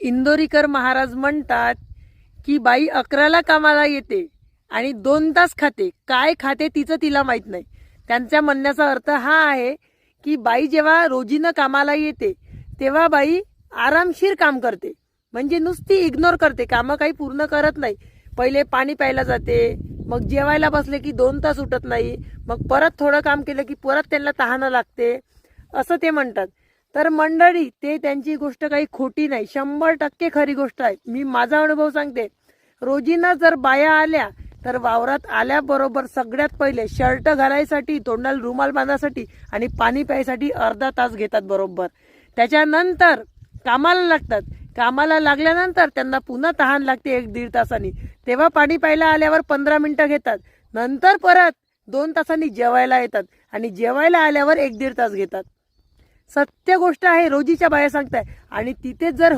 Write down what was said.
इंदोरीकर महाराज म्हणतात की बाई 11ला कामाला येते आणि 2 तास खाते. काय खाते तिचं तिला माहित नाही. त्यांच्या म्हणण्याचा अर्थ हा आहे की बाई जेव्हा रोजीनं कामाला येते तेव्हा बाई आरामशीर काम करते, म्हणजे नुसती इग्नोर करते, कामं काही पूर्ण करत नाही. पहिले पाणी प्यायला जाते, मग जेवायला बसले की 2 तास उठत नाही, मग परत थोडं काम केलं की परत त्यांना तहानं लागते, असं ते म्हणतात. तर मंडळी, ते त्यांची गोष्ट काही खोटी नाही, 100% खरी गोष्ट आहे. मी माझा अनुभव सांगते. रोजीनं जर बाया आल्या तर वावरात आल्याबरोबर सगळ्यात पहिले शर्ट घालायसाठी, तोंडाला रुमाल बांधायसाठी आणि पाणी प्यायसाठी अर्धा तास घेतात बरोबर. त्याच्यानंतर कामाला लागतात. कामाला लागल्यानंतर त्यांना पुन्हा तहान लागते 1-1.5 तासांनी, तेव्हा पाणी प्यायला आल्यावर 15 मिनिटं घेतात. नंतर परत 2 तासांनी जेवायला येतात आणि जेवायला आल्यावर 1-1.5 तास घेतात. सत्य गोष्ट आहे, रोजीच्या बाया सांगताय. आणि तिथे जर